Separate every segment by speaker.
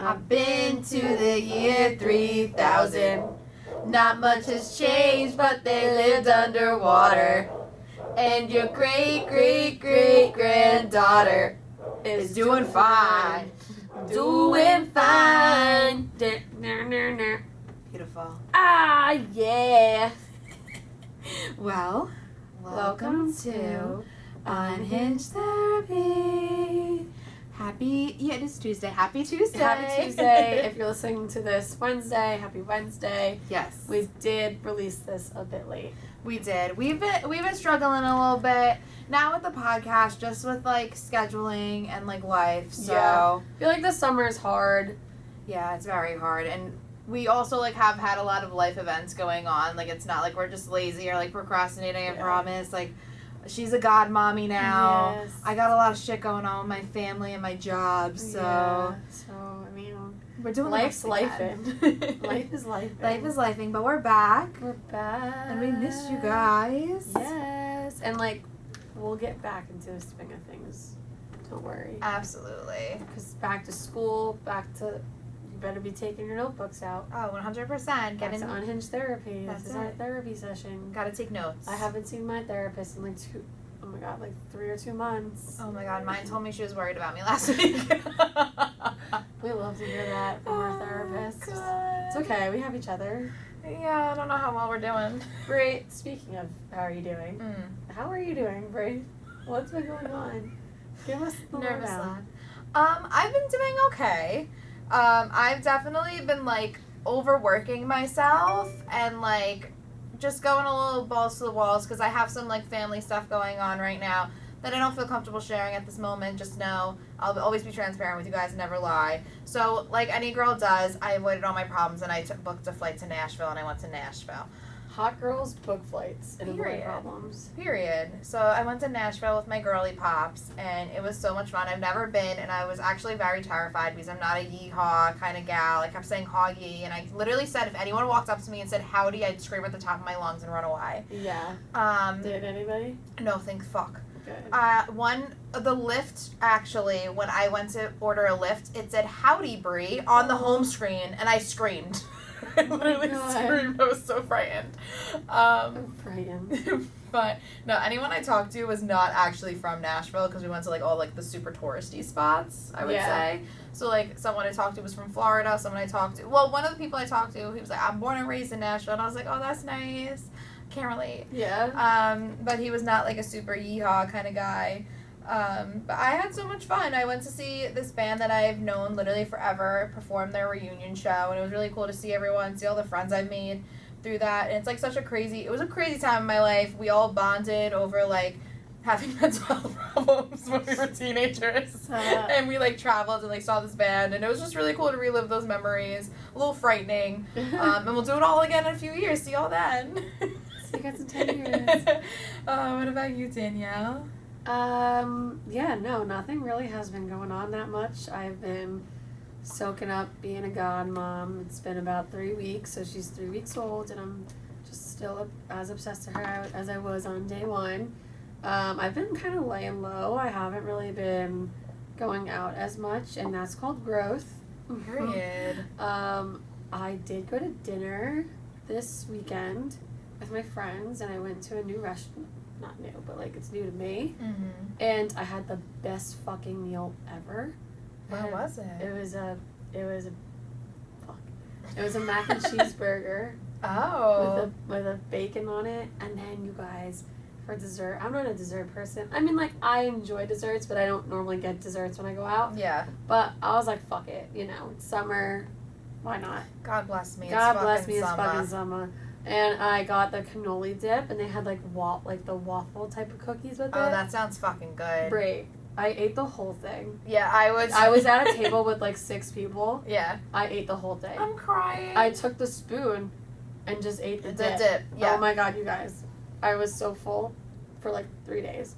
Speaker 1: I've been to the year 3000. Not much has changed, but they lived underwater. And your great-great-great-granddaughter is doing fine. Doing fine. Beautiful.
Speaker 2: Ah, yeah.
Speaker 1: Well, welcome to Unhinged Therapy. It is Tuesday. Happy Tuesday.
Speaker 2: Happy Tuesday. If you're listening to this Wednesday, happy Wednesday.
Speaker 1: Yes.
Speaker 2: We did release this a bit late.
Speaker 1: We did. We've been struggling a little bit now with the podcast, just with like scheduling and like life. So
Speaker 2: I feel like the summer is hard.
Speaker 1: Yeah, it's very hard. And we also like have had a lot of life events going on. Like it's not like we're just lazy or like procrastinating, I promise. Like she's a godmommy now.
Speaker 2: Yes.
Speaker 1: I got a lot of shit going on with my family and my job. So
Speaker 2: I mean,
Speaker 1: we're doing
Speaker 2: life's lifing. Life is lifing.
Speaker 1: Life is lifing, but we're back.
Speaker 2: We're back.
Speaker 1: And we missed you guys.
Speaker 2: Yes. And like we'll get back into the swing of things. Don't worry.
Speaker 1: Absolutely.
Speaker 2: Because back to school, you better be taking your notebooks out.
Speaker 1: Oh, 100%.
Speaker 2: Back to Unhinged Therapy.
Speaker 1: That's
Speaker 2: this is our therapy session.
Speaker 1: Gotta take notes.
Speaker 2: I haven't seen my therapist in like 3 or 2 months.
Speaker 1: Oh my god, mine told me she was worried about me last week.
Speaker 2: We love to hear that from our therapist.
Speaker 1: God.
Speaker 2: It's okay, we have each other.
Speaker 1: Yeah, I don't know how well we're doing.
Speaker 2: Brie, speaking of how are you doing? How are you doing, Brie? What's been going on? Give us the
Speaker 1: Nervous
Speaker 2: lowdown.
Speaker 1: I've been doing okay. I've definitely been like overworking myself and like just going a little balls to the walls because I have some like family stuff going on right now that I don't feel comfortable sharing at this moment. Just know I'll always be transparent with you guys and never lie. So like any girl does, I avoided all my problems and I booked a flight to Nashville and I went to Nashville.
Speaker 2: Hot girls book flights and avoid
Speaker 1: Period.
Speaker 2: problems.
Speaker 1: Period. So I went to Nashville with my girly pops, and it was so much fun. I've never been, and I was actually very terrified because I'm not a yee-haw kind of gal. I kept saying haw yee, and I literally said if anyone walked up to me and said howdy, I'd scream at the top of my lungs and run away.
Speaker 2: Yeah. Did anybody?
Speaker 1: No, thank fuck.
Speaker 2: Good.
Speaker 1: The lift, actually, when I went to order a lift, it said howdy Brie on the home screen, and I screamed. I literally screamed. I was so frightened.
Speaker 2: I'm frightened.
Speaker 1: But no, anyone I talked to was not actually from Nashville because we went to like all like the super touristy spots, I would say. So like someone I talked to was from Florida. One of the people I talked to, he was like, I'm born and raised in Nashville, and I was like, oh, that's nice. Can't relate.
Speaker 2: Yeah.
Speaker 1: But he was not like a super yeehaw kind of guy. But I had so much fun. I went to see this band that I've known literally forever perform their reunion show, and it was really cool to see everyone, see all the friends I've made through that. And it's like it was a crazy time in my life. We all bonded over like having mental health problems when we were teenagers. And we like traveled and like saw this band, and it was just really cool to relive those memories. A little frightening. And we'll do it all again in a few years. See y'all then.
Speaker 2: See you guys in 10 years.
Speaker 1: What about you, Danielle?
Speaker 2: No, nothing really has been going on that much. I've been soaking up being a godmom. It's been about 3 weeks, so she's 3 weeks old, and I'm just still as obsessed to her as I was on day one. I've been kind of laying low. I haven't really been going out as much, and that's called growth.
Speaker 1: Period.
Speaker 2: I did go to dinner this weekend with my friends, and I went to a new restaurant. Not new, but like it's new to me.
Speaker 1: Mm-hmm.
Speaker 2: And I had the best fucking meal ever.
Speaker 1: What was it?
Speaker 2: It was a mac and cheese burger.
Speaker 1: Oh.
Speaker 2: With a bacon on it, and then you guys, for dessert, I'm not a dessert person. I mean, like I enjoy desserts, but I don't normally get desserts when I go out.
Speaker 1: Yeah.
Speaker 2: But I was like, fuck it, it's summer, why not?
Speaker 1: God bless me.
Speaker 2: God bless me, it's fucking summer. And I got the cannoli dip, and they had like the waffle type of cookies with it.
Speaker 1: Oh, that sounds fucking good.
Speaker 2: Great. I ate the whole thing.
Speaker 1: Yeah, I
Speaker 2: was at a table with like 6 people.
Speaker 1: Yeah.
Speaker 2: I ate the whole thing.
Speaker 1: I'm crying.
Speaker 2: I took the spoon and just ate the dip.
Speaker 1: Yeah.
Speaker 2: Oh my god, you guys. I was so full for like 3 days.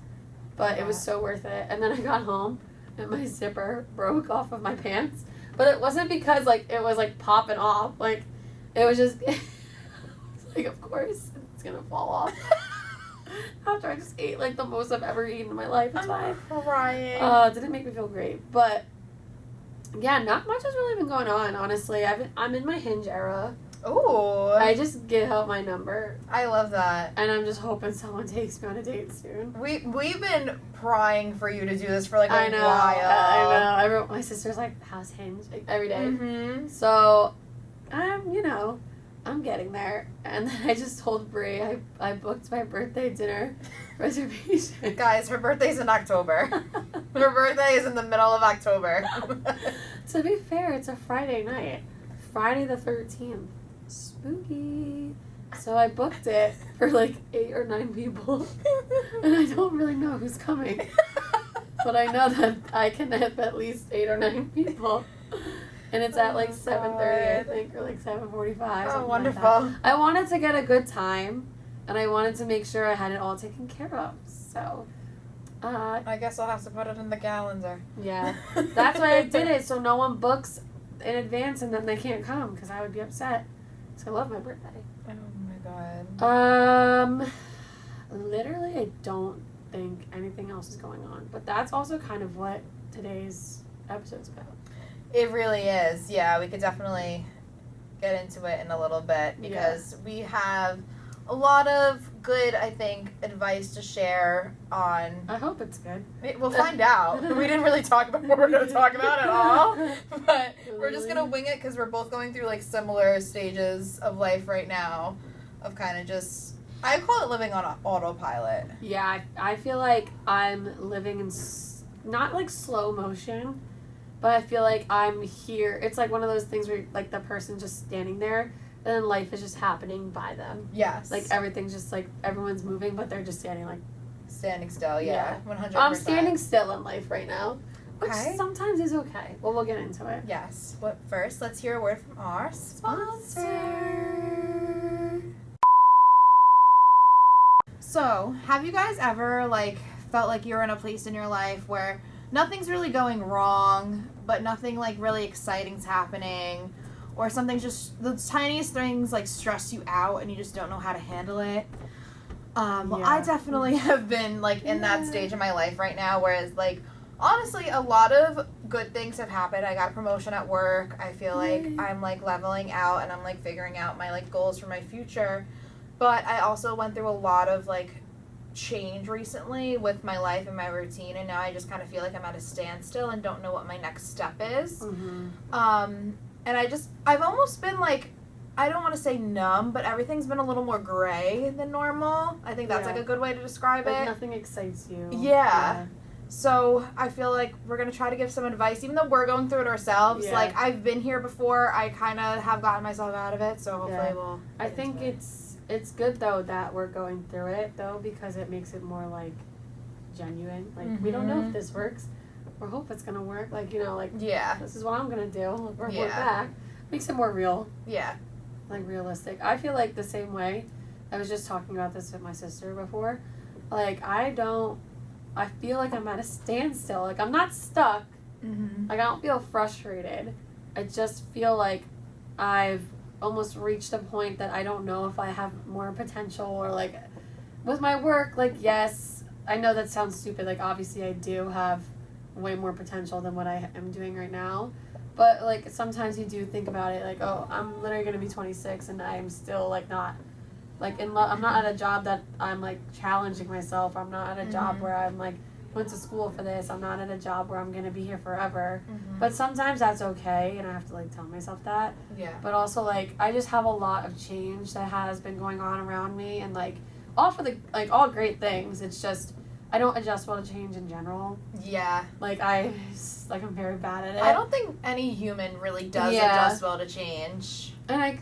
Speaker 2: But it was so worth it. And then I got home, and my zipper broke off of my pants. But it wasn't because like it was like popping off. Like it was just... Like, of course, it's gonna fall off. After I just ate, like, the most I've ever eaten in my life. It's fine.
Speaker 1: Crying.
Speaker 2: It didn't make me feel great. But Yeah, not much has really been going on, honestly. I'm in my Hinge era.
Speaker 1: Ooh.
Speaker 2: I just give out my number.
Speaker 1: I love that.
Speaker 2: And I'm just hoping someone takes me on a date soon.
Speaker 1: We've been prying for you to do this for like a
Speaker 2: I know,
Speaker 1: while.
Speaker 2: My sister's like, how's Hinge? Like, every day.
Speaker 1: Mm-hmm.
Speaker 2: So, I'm getting there. And then I just told Brie I booked my birthday dinner reservation.
Speaker 1: Guys, her birthday's in October. Her birthday is in the middle of October.
Speaker 2: To be fair, it's a Friday night. Friday the 13th. Spooky. So I booked it for like 8 or 9 people. And I don't really know who's coming. But I know that I can have at least 8 or 9 people. And it's at like 7:30, I think, or like 7:45.
Speaker 1: Oh, wonderful.
Speaker 2: Like I wanted to get a good time, and I wanted to make sure I had it all taken care of. So,
Speaker 1: I guess I'll have to put it in the calendar.
Speaker 2: Yeah. That's why I did it, so no one books in advance and then they can't come, because I would be upset. So I love my birthday.
Speaker 1: Oh my god.
Speaker 2: Literally, I don't think anything else is going on. But that's also kind of what today's episode's about.
Speaker 1: It really is. Yeah, we could definitely get into it in a little bit because we have a lot of good, I think, advice to share on...
Speaker 2: I hope it's good.
Speaker 1: We'll find out. We didn't really talk about what we're going to talk about at all, but we're just going to wing it because we're both going through, like, similar stages of life right now of kind of just... I call it living on autopilot.
Speaker 2: Yeah, I feel like I'm living in... not, like, slow motion... But I feel like I'm here. It's like one of those things where, like, the person's just standing there, and then life is just happening by them.
Speaker 1: Yes.
Speaker 2: Like, everything's just, like, everyone's moving, but they're just standing, like...
Speaker 1: Standing still, yeah. 100%.
Speaker 2: I'm standing still in life right now. Which
Speaker 1: Okay.
Speaker 2: sometimes is okay. Well, we'll get into it.
Speaker 1: Yes. But first, let's hear a word from our sponsor. So, have you guys ever, like, felt like you're in a place in your life where nothing's really going wrong, but nothing, like, really exciting's happening, or something's just, the tiniest things, like, stress you out and you just don't know how to handle it? Well, I definitely have been, like, in that stage of my life right now, whereas, like, honestly, a lot of good things have happened. I got a promotion at work. I feel like I'm, like, leveling out and I'm, like, figuring out my, like, goals for my future. But I also went through a lot of, like, change recently with my life and my routine, and now I just kind of feel like I'm at a standstill and don't know what my next step is. And I've almost been, like, I don't want to say numb, but everything's been a little more gray than normal. I think that's, like, a good way to describe
Speaker 2: like
Speaker 1: it.
Speaker 2: Nothing excites you.
Speaker 1: Yeah. So I feel like we're going to try to give some advice, even though we're going through it ourselves.
Speaker 2: Yeah.
Speaker 1: Like, I've been here before. I kind of have gotten myself out of it, so hopefully we'll
Speaker 2: I think it's good, though, that we're going through it, though, because it makes it more, like, genuine. Like, we don't know if this works. We hope it's going to work. Like, you know, like, this is what I'm going to do. Report back. Makes it more real.
Speaker 1: Yeah.
Speaker 2: Like, realistic. I feel like the same way. I was just talking about this with my sister before. Like, I feel like I'm at a standstill. Like, I'm not stuck. Like, I don't feel frustrated. I just feel like I've almost reached a point that I don't know if I have more potential, or, like, with my work, like, yes, I know that sounds stupid. Like, obviously I do have way more potential than what I am doing right now. But, like, sometimes you do think about it, like, oh, I'm literally going to be 26 and I'm still, like, not, like, I'm not at a job that I'm, like, challenging myself. I'm not at a job where I'm, like, went to school for this. I'm not at a job where I'm going to be here forever. But sometimes that's okay, and I have to, like, tell myself that.
Speaker 1: Yeah.
Speaker 2: But also, like, I just have a lot of change that has been going on around me, and, like, all great things. It's just, I don't adjust well to change in general.
Speaker 1: Yeah.
Speaker 2: Like, I'm very bad at it.
Speaker 1: I don't think any human really does adjust well to change.
Speaker 2: And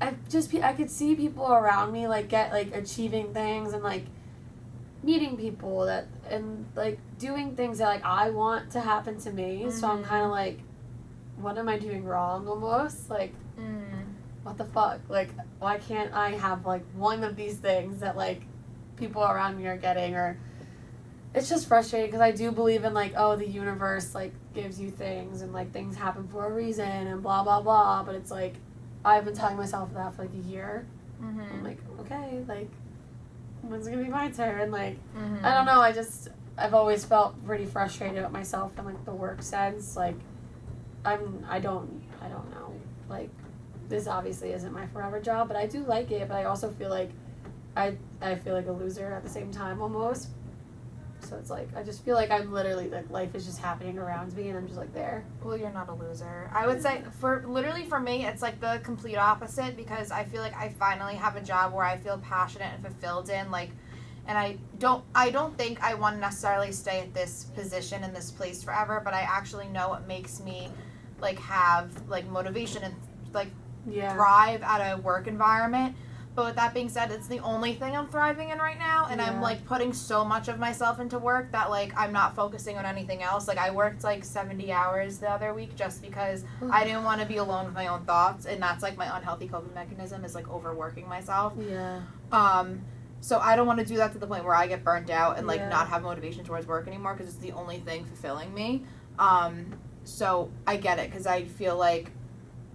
Speaker 2: I could see people around me, like, achieving things and, like, meeting people and, like, doing things that, like, I want to happen to me. So I'm kind of like, what am I doing wrong almost? Like, what the fuck? Like, why can't I have, like, one of these things that, like, people around me are getting? Or it's just frustrating because I do believe in, like, oh, the universe, like, gives you things and, like, things happen for a reason and blah, blah, blah. But it's like, I've been telling myself that for, like, a year. I'm like, okay, like, when's it gonna be my turn? Like, I don't know, I've always felt pretty frustrated with myself in, like, the work sense. Like, I don't know. Like, this obviously isn't my forever job, but I do like it. But I also feel like I feel like a loser at the same time almost. So it's like I just feel like I'm literally like life is just happening around me, and I'm just like there.
Speaker 1: Well, you're not a loser. I would say for me, it's like the complete opposite, because I feel like I finally have a job where I feel passionate and fulfilled in, like, and I don't think I want to necessarily stay at this position in this place forever, but I actually know it makes me like have like motivation and like thrive at a work environment. But with that being said, it's the only thing I'm thriving in right now, and I'm like putting so much of myself into work that like I'm not focusing on anything else. Like I worked like 70 hours the other week just because I didn't want to be alone with my own thoughts, and that's like my unhealthy coping mechanism is like overworking myself.
Speaker 2: Yeah.
Speaker 1: So I don't want to do that to the point where I get burnt out and like not have motivation towards work anymore, because it's the only thing fulfilling me. So I get it, because I feel like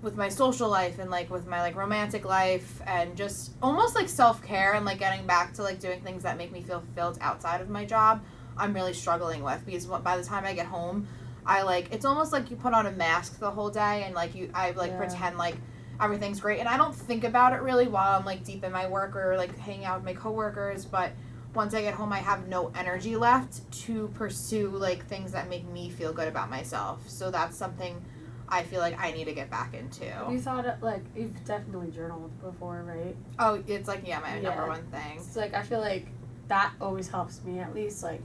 Speaker 1: with my social life and like with my like romantic life and just almost like self-care and like getting back to like doing things that make me feel fulfilled outside of my job, I'm really struggling with, because by the time I get home, I like, it's almost like you put on a mask the whole day and like I pretend like everything's great, and I don't think about it really while I'm like deep in my work or like hanging out with my coworkers, but once I get home I have no energy left to pursue like things that make me feel good about myself. So that's something I feel like I need to get back into.
Speaker 2: Have you thought of, like, you've definitely journaled before, right?
Speaker 1: Oh, it's like, my number one thing.
Speaker 2: It's like, I feel like that always helps me, at least, like,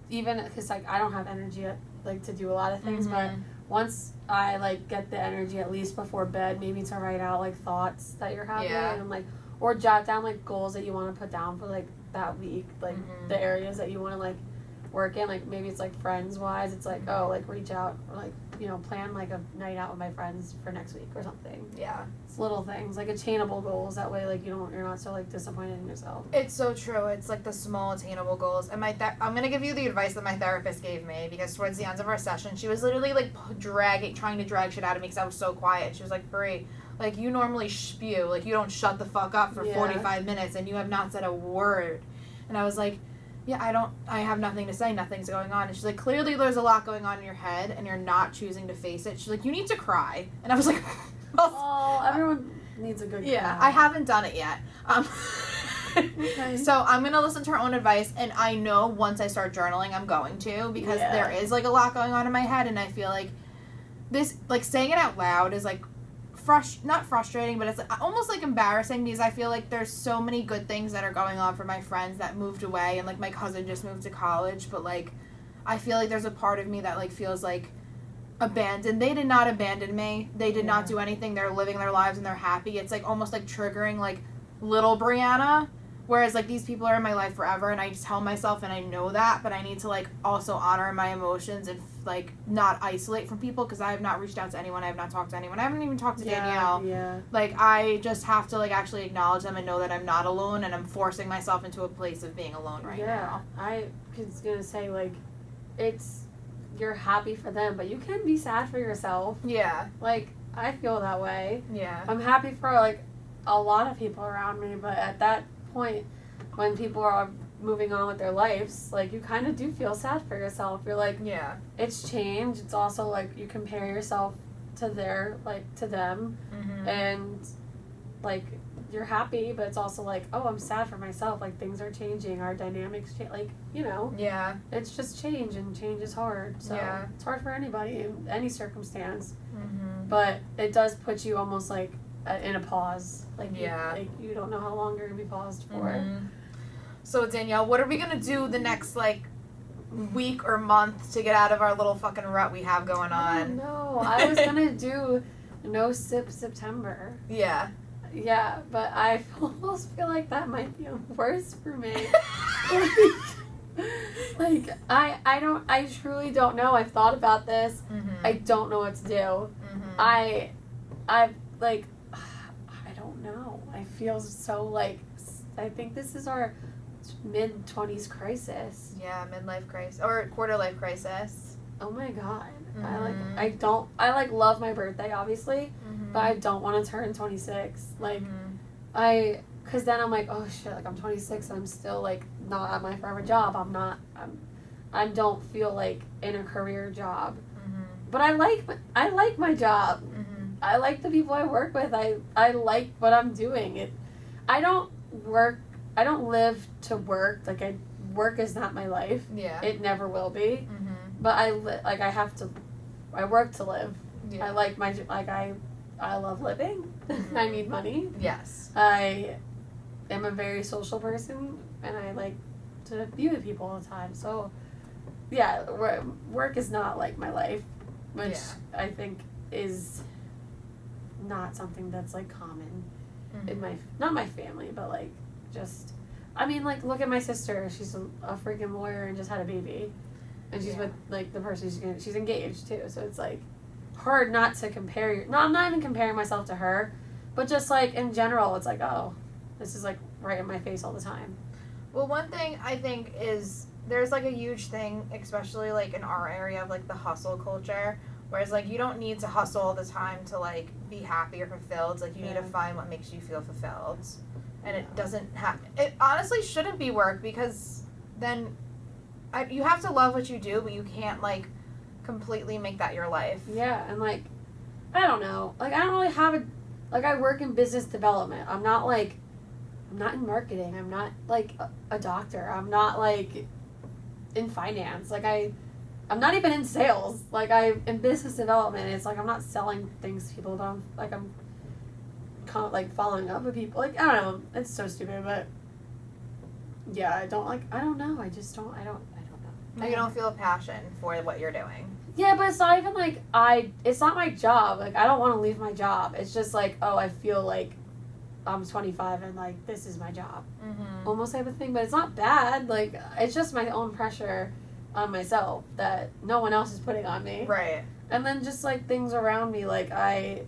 Speaker 2: even, because, like, I don't have energy, like, to do a lot of things, but once I, like, get the energy, at least before bed, maybe to write out, like, thoughts that you're having, and, like, or jot down, like, goals that you want to put down for, like, that week, like, the areas that you want to, like, work in, like, maybe it's, like, friends-wise, it's, like, oh, like, reach out, or, like, you know, plan, like, a night out with my friends for next week or something.
Speaker 1: Yeah.
Speaker 2: It's little things, like, attainable goals, that way, like, you're not so, like, disappointed in yourself.
Speaker 1: It's so true. It's, like, the small attainable goals. And I'm going to give you the advice that my therapist gave me, because towards the end of our session, she was literally, like, trying to drag shit out of me because I was so quiet. She was like, Brie, like, you normally spew. Like, you don't shut the fuck up for 45 minutes, and you have not said a word. And I was like, yeah, I have nothing to say, nothing's going on. And she's like, clearly there's a lot going on in your head, and you're not choosing to face it. She's like, you need to cry. And I was like,
Speaker 2: oh, everyone needs a good cry.
Speaker 1: Yeah, I haven't done it yet. Okay. So I'm going to listen to her own advice, and I know once I start journaling, I'm going to, because there is, like, a lot going on in my head, and I feel like this, like, saying it out loud is, like, not frustrating, but it's almost like embarrassing, because I feel like there's so many good things that are going on for my friends that moved away, and like my cousin just moved to college, but like I feel like there's a part of me that like feels like abandoned. They did not abandon me. They did not do anything. They're living their lives and they're happy. It's like almost like triggering like little Brianna, whereas like these people are in my life forever, and I just tell myself, and I know that, but I need to like also honor my emotions and like not isolate from people, because I have not reached out to anyone. I have not talked to anyone. I haven't even talked to Danielle.
Speaker 2: Yeah.
Speaker 1: Like I just have to like actually acknowledge them and know that I'm not alone, and I'm forcing myself into a place of being alone right now.
Speaker 2: I was gonna say, like, you're happy for them, but you can be sad for yourself.
Speaker 1: Yeah.
Speaker 2: Like, I feel that way.
Speaker 1: Yeah.
Speaker 2: I'm happy for like a lot of people around me, but at that point when people are moving on with their lives, like, you kind of do feel sad for yourself. You're like, it's changed. It's also like you compare yourself to them, and like you're happy, but it's also like, oh, I'm sad for myself. Like, things are changing, our dynamics change, like, you know.
Speaker 1: Yeah.
Speaker 2: It's just change, and change is hard. So it's hard for anybody in any circumstance. But it does put you almost like in a pause. Like, you don't know how long you're gonna be paused for.
Speaker 1: So Danielle, what are we gonna do the next like week or month to get out of our little fucking rut we have going on?
Speaker 2: No, I was gonna do no sip September.
Speaker 1: Yeah.
Speaker 2: Yeah, but I almost feel like that might be worse for me. Like, I truly don't know. I've thought about this. I don't know what to do. I don't know. I feel so like, I think this is our mid-20s crisis.
Speaker 1: Yeah, midlife crisis or quarter life crisis.
Speaker 2: Oh my god. I love my birthday, obviously, but I don't want to turn 26. Like, because then I'm like, oh shit, like, I'm 26 and I'm still like not at my forever job. I don't feel like in a career job. but I like my job.
Speaker 1: Mm-hmm.
Speaker 2: I like the people I work with. I like what I'm doing. I don't live to work. Like, work is not my life.
Speaker 1: Yeah.
Speaker 2: It never will be.
Speaker 1: Mm-hmm.
Speaker 2: But I work to live.
Speaker 1: Yeah.
Speaker 2: I like I love living.
Speaker 1: Mm-hmm.
Speaker 2: I need money.
Speaker 1: Yes.
Speaker 2: I am a very social person, and I like to be with people all the time. So, yeah, work is not like my life, which I think is not something that's like common in not my family, but like just, I mean, like, look at my sister. She's a freaking lawyer and just had a baby, and she's with like the person she's engaged too. So it's like hard not to compare. No, I'm not even comparing myself to her, but just like in general, it's like, oh, this is like right in my face all the time.
Speaker 1: Well, one thing I think is there's like a huge thing, especially like in our area of like the hustle culture, whereas like you don't need to hustle all the time to like be happy or fulfilled. Like you need to find what makes you feel fulfilled, and it doesn't have. It honestly shouldn't be work, because then you have to love what you do, but you can't like completely make that your life.
Speaker 2: Yeah, and like I don't know, like I don't really have I work in business development. I'm not in marketing. I'm not like a doctor. I'm not like in finance. Like I'm not even in sales. Like I'm in business development. It's like I'm not selling things to people, but I'm like following up with people. Like, I don't know. It's so stupid, but yeah, I don't know. I just don't. I don't know.
Speaker 1: You don't feel a passion for what you're doing.
Speaker 2: Yeah, but it's not even like it's not my job. Like, I don't want to leave my job. It's just like, oh, I feel like I'm 25 and like this is my job, almost type of thing. But it's not bad. Like, it's just my own pressure on myself that no one else is putting on me.
Speaker 1: Right.
Speaker 2: And then just like things around me, like I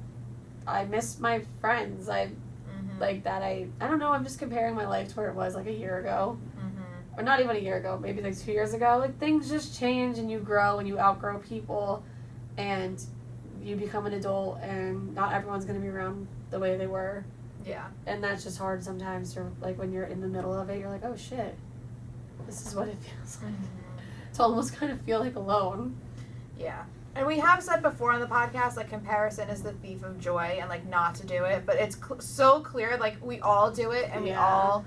Speaker 2: miss my friends. Like that. I don't know. I'm just comparing my life to where it was like a year ago, or not even a year ago. Maybe like 2 years ago. Like, things just change and you grow and you outgrow people, and you become an adult, and not everyone's gonna be around the way they were.
Speaker 1: Yeah.
Speaker 2: And that's just hard sometimes to, like, when you're in the middle of it, you're like, oh shit, this is what it feels like. To almost kind of feel like alone.
Speaker 1: Yeah. And we have said before on the podcast, like, comparison is the thief of joy, and like not to do it, but it's so clear, like, we all do it, and we all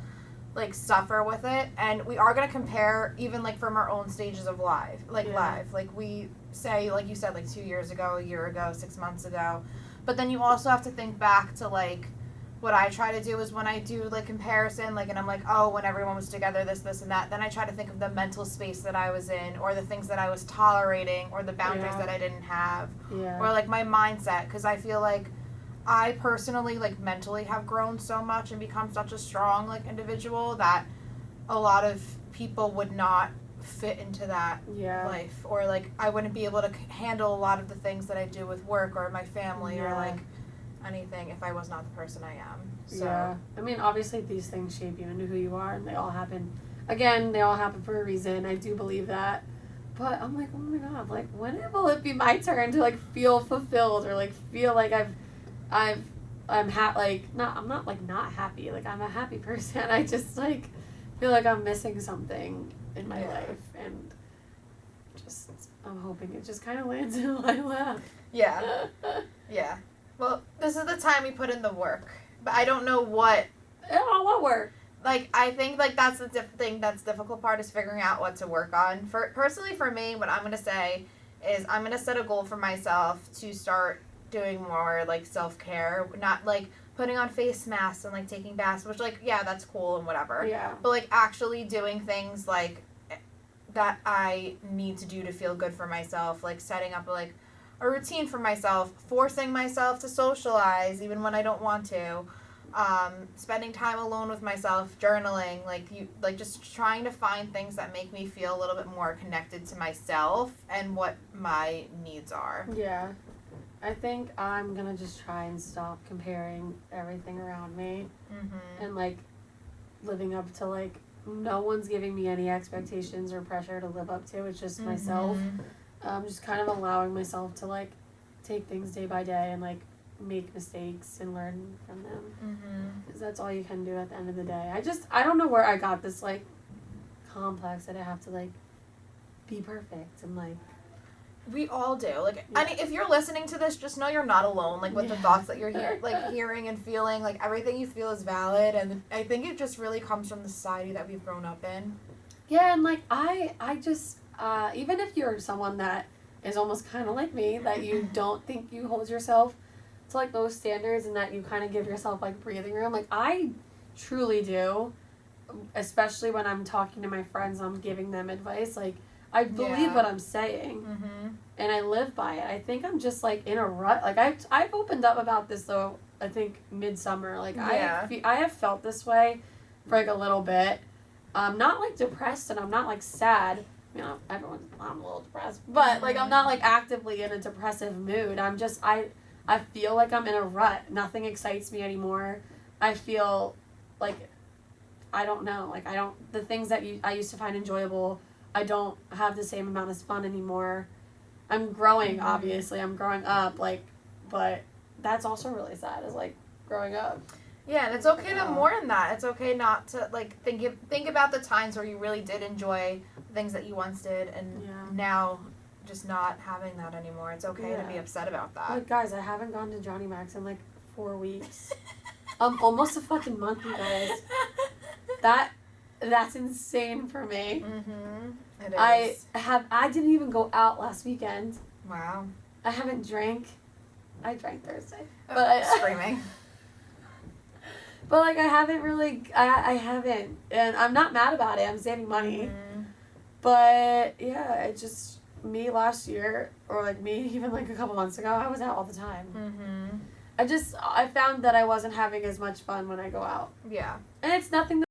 Speaker 1: like suffer with it, and we are going to compare even like from our own stages of life, like we say, like you said, like 2 years ago, a year ago, 6 months ago, but then you also have to think back to like what I try to do is when I do like comparison, like, and I'm like, oh, when everyone was together, this and that, then I try to think of the mental space that I was in, or the things that I was tolerating, or the boundaries that I didn't have, or like my mindset, because I feel like I personally, like, mentally have grown so much and become such a strong, like, individual that a lot of people would not fit into that life, or like I wouldn't be able to handle a lot of the things that I do with work or my family or like anything if I was not the person I am. So
Speaker 2: I mean, obviously these things shape you into who you are, and they all happen for a reason. I do believe that, but I'm like, oh my god, like, when will it be my turn to like feel fulfilled, or like feel like I'm not like not happy. Like, I'm a happy person. I just like feel like I'm missing something in my life, and just I'm hoping it just kind of lands in my lap.
Speaker 1: Yeah. Yeah. Well, this is the time we put in the work, but I don't know what.
Speaker 2: Oh, what work?
Speaker 1: Like, I think like that's the thing that's difficult part is figuring out what to work on. Personally, for me, what I'm gonna say is I'm gonna set a goal for myself to start doing more like self-care, not like putting on face masks and like taking baths, which like that's cool and whatever, but like actually doing things like that I need to do to feel good for myself, like setting up like a routine for myself, forcing myself to socialize even when I don't want to, spending time alone with myself, journaling, like just trying to find things that make me feel a little bit more connected to myself and what my needs are.
Speaker 2: I think I'm gonna just try and stop comparing everything around me, and like living up to like no one's giving me any expectations or pressure to live up to. It's just myself. Just kind of allowing myself to like take things day by day and like make mistakes and learn from them. Because that's all you can do at the end of the day. I don't know where I got this like complex that I have to like be perfect and like.
Speaker 1: We all do. Like,
Speaker 2: Yeah.
Speaker 1: I mean, if you're listening to this, just know you're not alone. Like, with the thoughts that you're hearing and feeling. Like, everything you feel is valid. And I think it just really comes from the society that we've grown up in.
Speaker 2: Yeah, and, like, I just, even if you're someone that is almost kind of like me, that you don't think you hold yourself to, like, those standards and that you kind of give yourself, like, breathing room. Like, I truly do, especially when I'm talking to my friends, I'm giving them advice. Like, I believe what I'm saying, and I live by it. I think I'm just, like, in a rut. Like, I've opened up about this, though, I think, midsummer. Like, I have felt this way for, like, a little bit. I'm not, like, depressed, and I'm not, like, sad. You know, I'm a little depressed. But, like, I'm not, like, actively in a depressive mood. I'm just, I feel like I'm in a rut. Nothing excites me anymore. I feel like, I don't know. Like, the things that I used to find enjoyable, I don't have the same amount of fun anymore. I'm growing, obviously. I'm growing up, like, but that's also really sad, is, like, growing up.
Speaker 1: Yeah, and it's okay to mourn that. It's okay not to, like, think about the times where you really did enjoy things that you once did, and now just not having that anymore. It's okay to be upset about that.
Speaker 2: Like, guys, I haven't gone to Johnny Mac's in, like, 4 weeks. Almost a fucking month, you guys. That's insane for me.
Speaker 1: It is.
Speaker 2: I didn't even go out last weekend.
Speaker 1: Wow.
Speaker 2: I haven't drank. I drank Thursday.
Speaker 1: But screaming.
Speaker 2: But, like, I haven't really, I haven't. And I'm not mad about it. I'm saving money. But, yeah, it just, me last year, or, like, me even, like, a couple months ago, I was out all the time. I found that I wasn't having as much fun when I go out.
Speaker 1: Yeah.
Speaker 2: And it's nothing